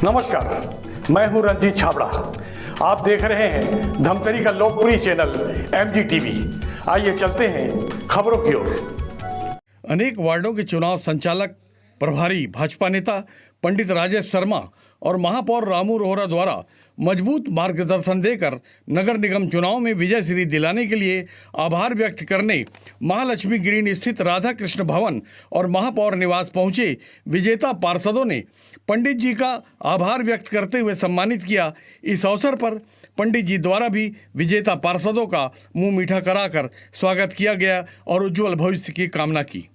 नमस्कार, मैं हूं रंजीत छाबड़ा। आप देख रहे हैं धमतरी का लोकप्रिय चैनल MGTV। आइए चलते हैं खबरों की ओर। अनेक वार्डों के चुनाव संचालक प्रभारी भाजपा नेता पंडित राजेश शर्मा और महापौर रामू रोहरा द्वारा मजबूत मार्गदर्शन देकर नगर निगम चुनाव में विजय श्री दिलाने के लिए आभार व्यक्त करने महालक्ष्मी ग्रीन स्थित राधा कृष्ण भवन और महापौर निवास पहुंचे विजेता पार्षदों ने पंडित जी का आभार व्यक्त करते हुए सम्मानित किया। इस अवसर पर पंडित जी द्वारा भी विजेता पार्षदों का मुंह मीठा कराकर स्वागत किया गया और उज्जवल भविष्य की कामना की।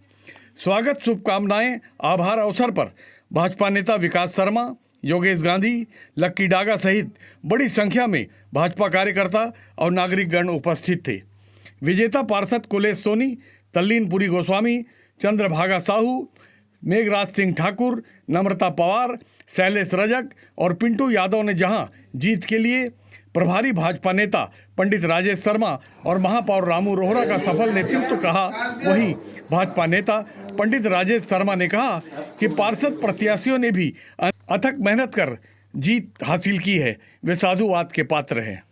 स्वागत शुभकामनाएं आभार अवसर पर भाजपा नेता विकास शर्मा, योगेश गांधी, लक्की डागा सहित बड़ी संख्या में भाजपा कार्यकर्ता और नागरिकगण उपस्थित थे। विजेता पार्षद कुलेश सोनी, तल्लीनपुरी गोस्वामी, चंद्रभागा साहू, मेघराज सिंह ठाकुर, नम्रता पवार, शैलेश रजक और पिंटू यादव ने जहां जीत के लिए प्रभारी भाजपा नेता पंडित राजेश शर्मा और महापौर रामू रोहरा का सफल नेतृत्व कहा, वहीं भाजपा नेता पंडित राजेश शर्मा ने कहा कि पार्षद प्रत्याशियों ने भी अथक मेहनत कर जीत हासिल की है, वे साधुवाद के पात्र हैं।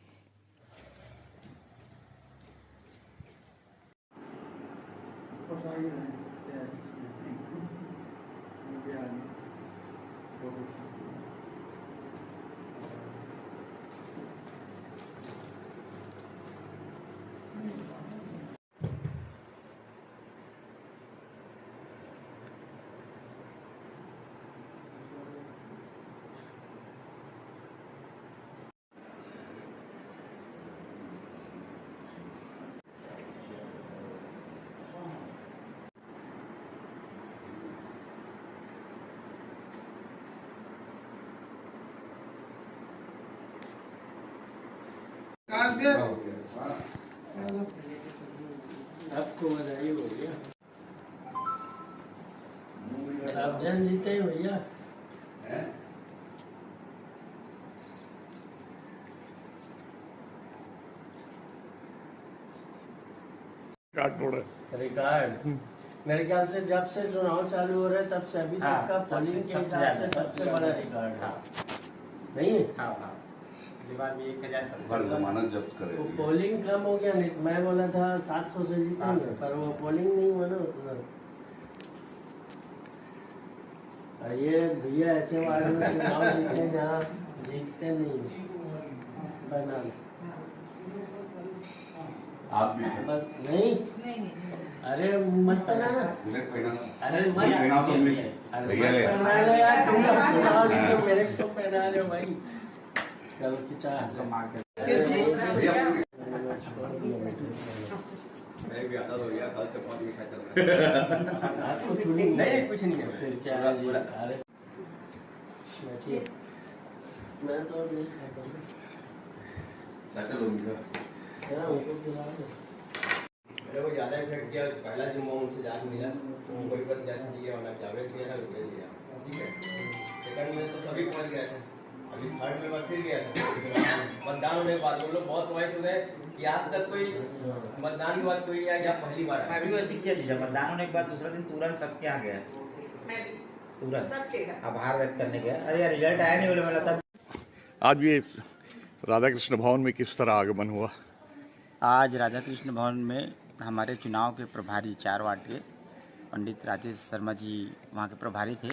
आपको बधाई हो भैया, आप जन जीते हैं भैया। रिकॉर्ड मेरे ख्याल से जब से चुनाव चालू हो रहे हैं तब से अभी तक का पोलिंग के हिसाब से सबसे बड़ा रिकॉर्ड है, नहीं है? जमानत जब्त करे। वो पोलिंग कम हो गया, नहीं मैं बोला था 700 से जीतेंगे, पर वो पोलिंग नहीं हुआ ना उतना। ये भैया ऐसे वार्ड में चुनाव जीते जहाँ जीतते नहीं बना, आप भी बस नहीं। अरे मत बनाना, अरे मत पहना यार, चुनाव जीते मेरे को पहना रहे भाई। चलो खिंचा नहीं कुछ नहीं है, फिर क्या अरे मैं तो नहीं खाता उनको खिला दो। मेरे को ज़्यादा इफेक्ट किया पहला जो उनसे जाके मिला, कोई पता जैसे दिया होना जावेद किया था, रुपये दिया, ठीक है। सेकंड में तो सभी पहुँच गए थे, अभी थर्ड में मैं फिर गया था। मतदान होने के बाद वो लोग बहुत प्रभावित हो गए कि आज तक कोई मतदान के बाद कोई नहीं आ गया, पहली बार। मैं भी वैसे किया जी, जब मतदान होने के बाद दूसरा दिन तुरंत सबके यहाँ गया, तुरंत आभार व्यक्त करने गया। अरे यार रिजल्ट आया नहीं बोले, मैं लगता। आज ये राधा कृष्ण भवन में किस तरह आगमन हुआ? आज राधा कृष्ण भवन में हमारे चुनाव के प्रभारी 4 वार्ड के पंडित राजेश शर्मा जी वहाँ के प्रभारी थे,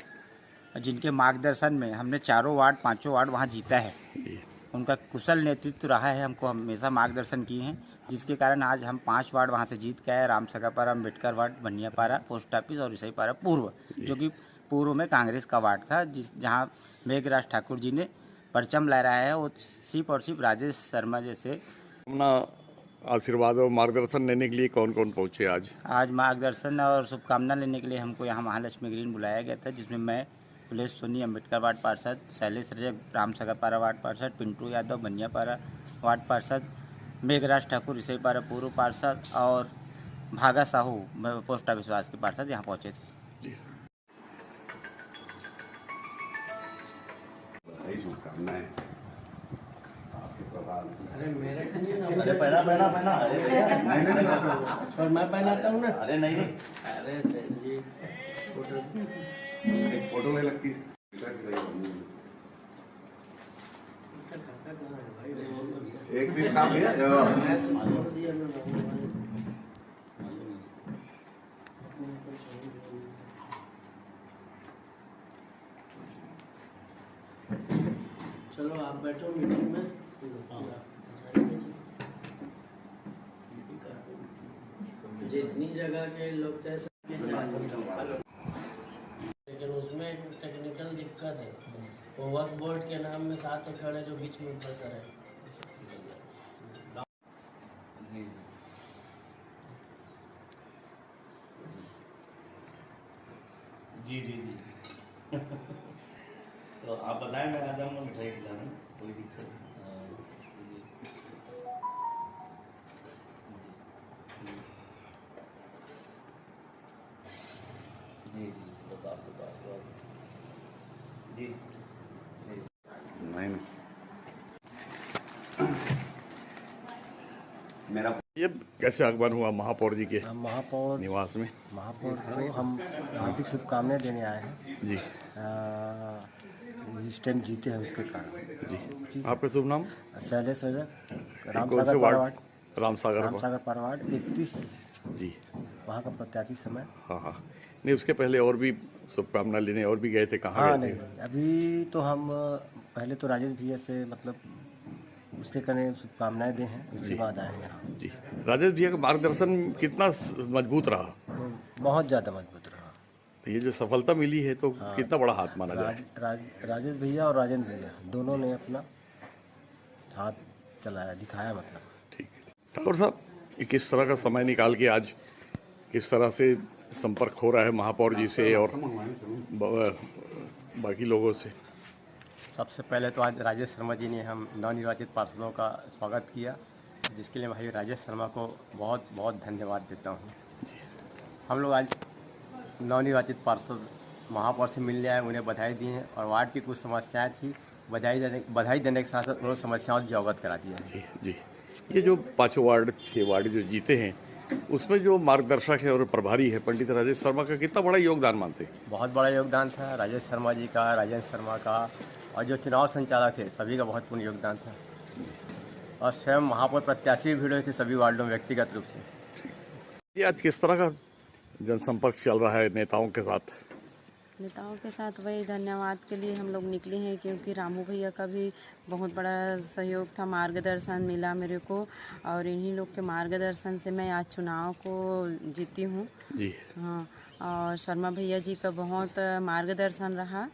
जिनके मार्गदर्शन में हमने 4 वार्ड 5 वार्ड वहाँ जीता है। उनका कुशल नेतृत्व रहा है, हमको हमेशा मार्गदर्शन किए हैं, जिसके कारण आज हम 5 वार्ड वहाँ से जीत के आए। Ramsagapara, Ambedkar ward, Baniyapara, post office और ईसाईपारा पूर्व, जो कि पूर्व में कांग्रेस का वार्ड था, जहाँ मेघराज ठाकुर जी ने परचम लहराया है। वो सिर्फ और सिर्फ राजेश शर्मा जैसे अपना आशीर्वाद और मार्गदर्शन लेने के लिए कौन कौन पहुँचे आज? आज मार्गदर्शन और शुभकामना लेने के लिए हमको यहाँ महालक्ष्मी ग्रीन बुलाया गया था, जिसमें मैं, कुलेश सोनी, अम्बेडकर वार्ड पार्षद, शैलेश रजक, रामसगापारा वार्ड पार्षद, पिंटू यादव, बनियापारा वार्ड पार्षद, मेघराज ठाकुर, ईसाईपारा पूर्व पार्षद और भागा साहू पोस्ट ऑफिस वास के पार्षद यहाँ पहुँचे थे। शुभकामनाएं आपके प्रभाव। अरे मेरे को नहीं ना, अरे पहना और मैं पहनाता हूँ ना। अरे नहीं, अरे सर जी एक फोटो ले लगती है। एक पीस काम किया मैं तो छोड़ दिया मैं भगवान। चलो आप बैठो मीटिंग में। जितनी जगह के लोग थे सबके चार, लेकिन उसमें एक टेक्निकल दिक्कत है। वो वक्फ बोर्ड के नाम में 7 एकड़ है जो बीच में फंसा है। जी जी जी तो आप बताएं, मैं आ जाऊँगा मिठाई खिलाने, कोई दिक्कत नहीं। जी जी बस आपके पास जी जी नहीं मेरा ये कैसे आगमन हुआ महापौर जी के हम महापौर निवास में? को हम हार्दिक शुभकामनाएं देने आए हैं। जी इस टाइम जीते हैं उसके कारण। जी आपका शुभ नाम? शैलेश रजक, कौन से वार्ड? रामसागर परवाड़ 31 जी वहाँ का प्रत्याशी समय। हाँ हाँ, नहीं उसके पहले और भी शुभकामना लेने और भी गए थे, कहाँ हाँ गए नहीं, थे? अभी तो हम पहले तो राजेश भैया से मतलब उसके करने शुभकामनाएं दे हैं, उसके बाद आए हैं यहाँ। जी राजेश भैया का मार्गदर्शन कितना मजबूत रहा? तो बहुत ज़्यादा मजबूत रहा। तो ये जो सफलता मिली है तो कितना बड़ा हाथ माना जाए? राजेश भैया और राजेंद्र भैया दोनों ने अपना हाथ चलाया, दिखाया मतलब। ठीक है ठाकुर साहब, ये किस तरह का समय निकाल के आज किस तरह से संपर्क हो रहा है महापौर जी से और बाकी लोगों से? सबसे पहले तो आज राजेश शर्मा जी ने हम नवनिर्वाचित पार्षदों का स्वागत किया, जिसके लिए भाई राजेश शर्मा को बहुत बहुत धन्यवाद देता हूँ। हम लोग आज नवनिर्वाचित पार्षद महापौर से मिलने आए, उन्हें बधाई दी हैं और वार्ड की कुछ समस्याएं थी, बधाई देने के साथ साथ उन्होंने समस्याओं से अवगत करा दिया है। जी जी, ये जो 5 वार्ड 6 वार्ड जो जीते हैं उसमें जो मार्गदर्शक है और प्रभारी है पंडित राजेश शर्मा का कितना बड़ा योगदान मानते हैं? बहुत बड़ा योगदान था राजेश शर्मा जी का, राजेंद्र शर्मा का, और जो चुनाव संचालक थे सभी का बहुत पूर्ण योगदान था। और स्वयं महापौर प्रत्याशी भी भिड़े हुए थे सभी वार्डों में व्यक्तिगत रूप से। ये आज किस तरह का जनसंपर्क चल रहा है नेताओं के साथ? नेताओं के साथ वही धन्यवाद के लिए हम लोग निकले हैं, क्योंकि रामू भैया का भी बहुत बड़ा सहयोग था, मार्गदर्शन मिला मेरे को, और इन्हीं लोग के मार्गदर्शन से मैं आज चुनाव को जीती हूँ। जी हाँ, और शर्मा भैया जी का बहुत मार्गदर्शन रहा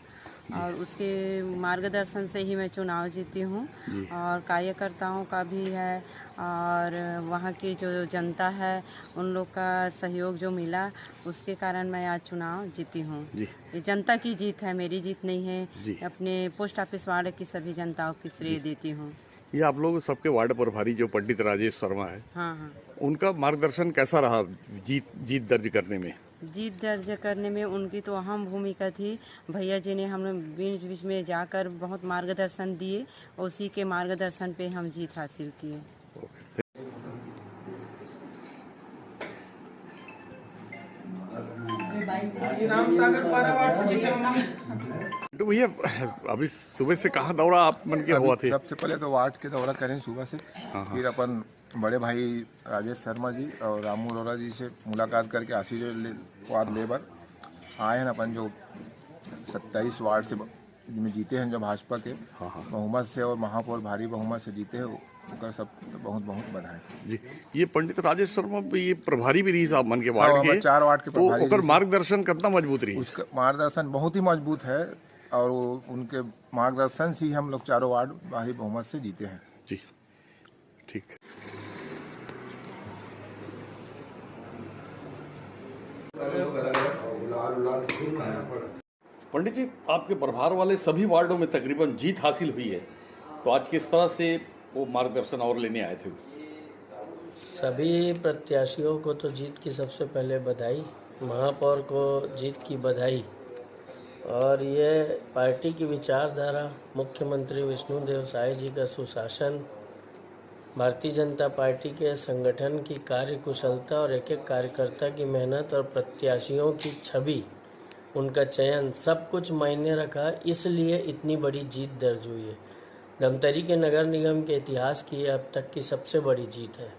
और उसके मार्गदर्शन से ही मैं चुनाव जीती हूँ। और कार्यकर्ताओं का भी है और वहाँ की जो जनता है उन लोग का सहयोग जो मिला उसके कारण मैं आज चुनाव जीती हूँ। ये जनता की जीत है, मेरी जीत नहीं है। अपने पोस्ट ऑफिस वार्ड की सभी जनताओं की श्रेय देती हूँ। ये आप लोग सबके वार्ड प्रभारी जो पंडित राजेश शर्मा है, हाँ हाँ, उनका मार्गदर्शन कैसा रहा जीत दर्ज करने में? जीत दर्ज करने में उनकी तो अहम भूमिका थी। भैया जी ने हम बीच बीच में जाकर बहुत मार्गदर्शन दिए, उसी के मार्गदर्शन पे हम जीत हासिल किए। तो भैया अभी सुबह से कहाँ दौरा आप मन के हुआ थे? सबसे पहले तो वार्ड के दौरा करें सुबह से, फिर अपन बड़े भाई राजेश शर्मा जी और रामू अरोड़ा जी से मुलाकात करके आशीष वार्ड लेबर आए हैं। अपन जो 27 वार्ड से में जीते हैं जो भाजपा के बहुमत से और महापौर भारी बहुमत से जीते हैं, उनका सब बहुत बहुत बधाई जी। ये पंडित राजेश शर्मा ये प्रभारी भी रही साहब मन के वार्ड के, 4 वार्ड के तो ओकर मार्गदर्शन कितना मजबूत रही? उसका मार्गदर्शन बहुत ही मजबूत है और उनके मार्गदर्शन से ही हम लोग 4 वार्ड भारी बहुमत से जीते हैं। जी ठीक। पंडित जी, आपके प्रभार वाले सभी वार्डों में तकरीबन जीत हासिल हुई है, तो आज किस तरह से वो मार्गदर्शन और लेने आए थे? सभी प्रत्याशियों को तो जीत की सबसे पहले बधाई, महापौर को जीत की बधाई। और ये पार्टी की विचारधारा, मुख्यमंत्री विष्णुदेव साय जी का सुशासन, भारतीय जनता पार्टी के संगठन की कार्यकुशलता और एक एक कार्यकर्ता की मेहनत और प्रत्याशियों की छवि, उनका चयन, सब कुछ मायने रखा, इसलिए इतनी बड़ी जीत दर्ज हुई है। धमतरी के नगर निगम के इतिहास की अब तक की सबसे बड़ी जीत है।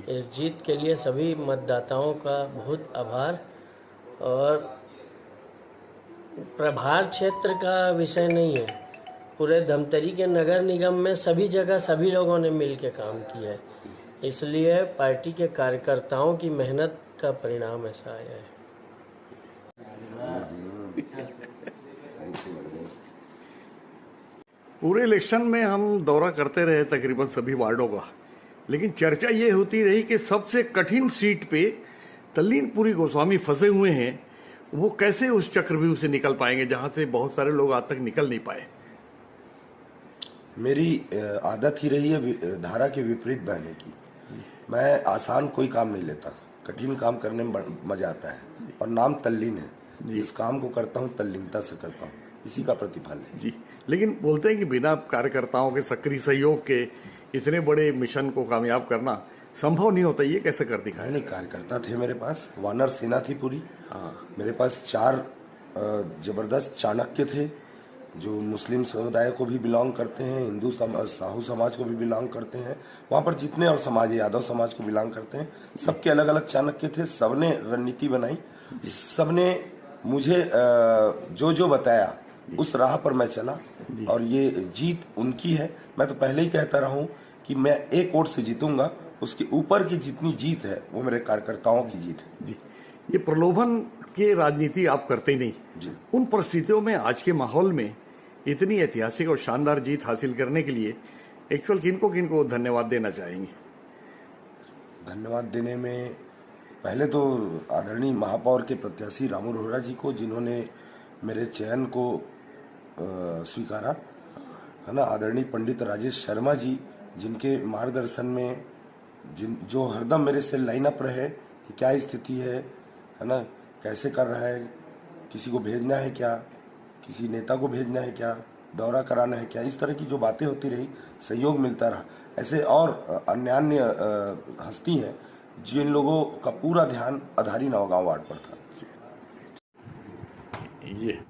इस जीत के लिए सभी मतदाताओं का बहुत आभार। और प्रभार क्षेत्र का विषय नहीं है, पूरे धमतरी के नगर निगम में सभी जगह सभी लोगों ने मिल के काम किया है, इसलिए पार्टी के कार्यकर्ताओं की मेहनत का परिणाम ऐसा आया है। पूरे इलेक्शन में हम दौरा करते रहे तकरीबन सभी वार्डों का, लेकिन चर्चा ये होती रही कि सबसे कठिन सीट पे तल्लीनपुरी गोस्वामी फंसे हुए हैं, वो कैसे उस चक्रव्यूह से निकल पाएंगे जहां से बहुत सारे लोग आज तक निकल नहीं पाए। मेरी आदत ही रही है धारा के विपरीत बहने की। मैं आसान कोई काम नहीं लेता, कठिन काम करने में मजा आता है, और नाम तल्लीन है। इस काम को करता हूँ तल्लीनता से करता हूँ, इसी का प्रतिफल है जी। लेकिन बोलते हैं कि बिना कार्यकर्ताओं के सक्रिय सहयोग के इतने बड़े मिशन को कामयाब करना संभव नहीं होता, ये कैसे कर दिखाया? नहीं, कार्यकर्ता थे मेरे पास, वानर सेना थी पूरी। मेरे पास 4 जबरदस्त चाणक्य थे जो मुस्लिम समुदाय को भी बिलोंग करते हैं, हिंदू साहू समाज को भी बिलोंग करते हैं, वहाँ पर जितने और समाज यादव समाज को बिलोंग करते हैं, सबके अलग अलग चाणक्य थे। सबने रणनीति बनाई, सबने मुझे जो जो बताया उस राह पर मैं चला, और ये जीत उनकी है। मैं तो पहले ही कहता रहा हूँ कि मैं एक वोट से जीतूंगा, उसके ऊपर की जितनी जीत है वो मेरे कार्यकर्ताओं की जीत है जी। ये प्रलोभन के राजनीति आप करते ही नहीं जी। उन परिस्थितियों में, आज के माहौल में इतनी ऐतिहासिक और शानदार जीत हासिल करने के लिए एक्चुअल किनको धन्यवाद देना चाहेंगे? धन्यवाद देने में पहले तो आदरणीय महापौर के प्रत्याशी रामू रोहरा जी को, जिन्होंने मेरे चयन को स्वीकारा, है ना। आदरणीय पंडित राजेश शर्मा जी, जिनके मार्गदर्शन में जो हरदम मेरे से लाइन अप रहे कि क्या स्थिति है ना, कैसे कर रहा है, किसी को भेजना है क्या, किसी नेता को भेजना है क्या, दौरा कराना है क्या, इस तरह की जो बातें होती रही, सहयोग मिलता रहा। ऐसे और अन्य हस्ती हैं जिन लोगों का पूरा ध्यान अधारी नौगांव वार्ड पर था। ये